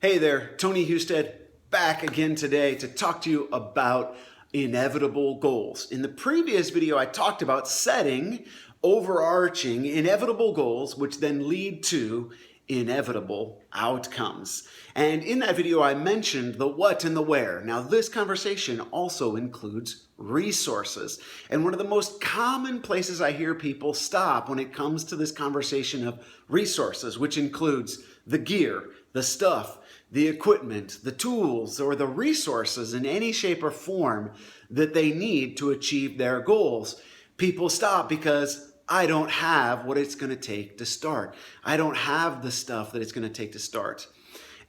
Hey there, Tony Husted back again today to talk to you about inevitable goals. In the previous video, I talked about setting overarching inevitable goals, which then lead to inevitable outcomes. And in that video, I mentioned the what and the where. Now, this conversation also includes resources. And one of the most common places I hear people stop when it comes to this conversation of resources, which includes the gear, the stuff, the equipment, the tools, or the resources in any shape or form that they need to achieve their goals. People stop because I don't have what it's going to take to start. I don't have the stuff that it's going to take to start.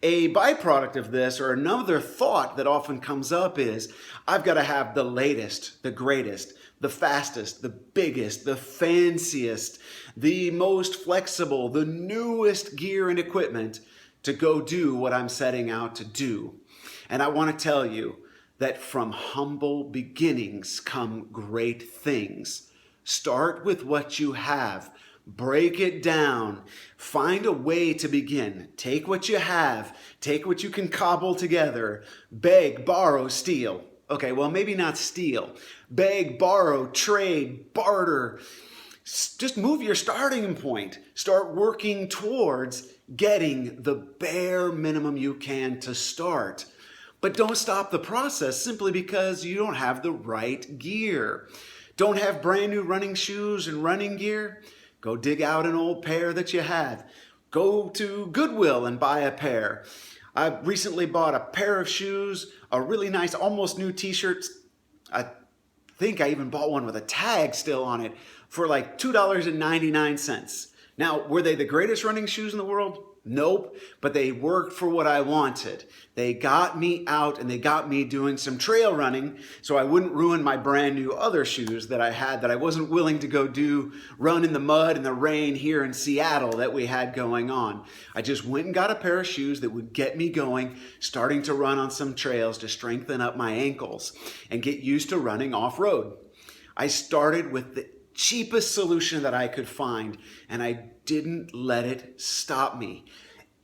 A byproduct of this, or another thought that often comes up, is I've got to have the latest, the greatest, the fastest, the biggest, the fanciest, the most flexible, the newest gear and equipment to go do what I'm setting out to do. And I want to tell you that from humble beginnings come great things. Start with what you have. Break it down. Find a way to begin. Take what you have. Take what you can cobble together. Beg, borrow, steal. Okay, well, maybe not steal. Beg, borrow, trade, barter. Just move your starting point. Start working towards getting the bare minimum you can to start. But don't stop the process simply because you don't have the right gear. Don't have brand new running shoes and running gear? Go dig out an old pair that you have. Go to Goodwill and buy a pair. I recently bought a pair of shoes, a really nice, almost new t-shirt. I think I even bought one with a tag still on it for like $2.99. Now, were they the greatest running shoes in the world? Nope, but they worked for what I wanted. They got me out and they got me doing some trail running so I wouldn't ruin my brand new other shoes that I had that I wasn't willing to go run in the mud and the rain here in Seattle that we had going on. I just went and got a pair of shoes that would get me going, starting to run on some trails to strengthen up my ankles and get used to running off-road. I started with the cheapest solution that I could find, and I didn't let it stop me.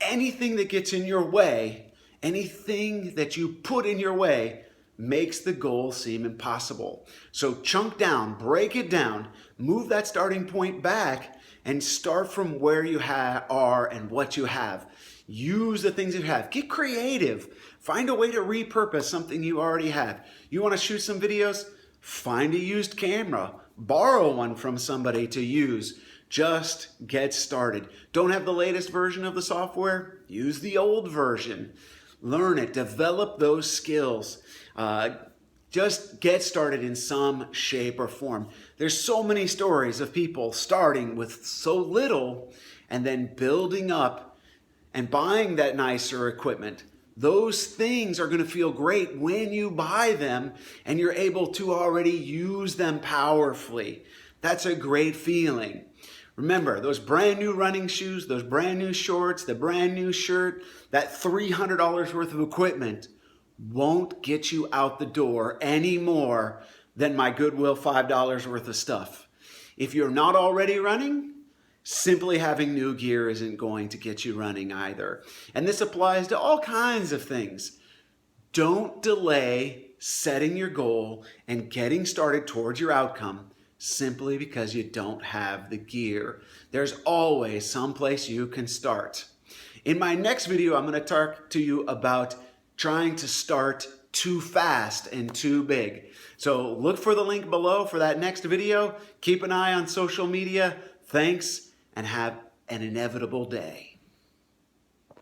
Anything that gets in your way, anything that you put in your way, makes the goal seem impossible. So chunk down, break it down, move that starting point back, and start from where you are and what you have. Use the things you have. Get creative. Find a way to repurpose something you already have. You want to shoot some videos? Find a used camera. Borrow one from somebody to use. Just get started. Don't have the latest version of the software? Use the old version. Learn it. Develop those skills. Just get started in some shape or form. There's so many stories of people starting with so little and then building up and buying that nicer equipment. Those things are going to feel great when you buy them and you're able to already use them powerfully. That's a great feeling. Remember, those brand new running shoes, those brand new shorts, the brand new shirt, that $300 worth of equipment won't get you out the door any more than my Goodwill $5 worth of stuff. If you're not already running, simply having new gear isn't going to get you running either. And this applies to all kinds of things. Don't delay setting your goal and getting started towards your outcome simply because you don't have the gear. There's always some place you can start. In my next video, I'm going to talk to you about trying to start too fast and too big. So look for the link below for that next video. Keep an eye on social media. Thanks, and have an inevitable day.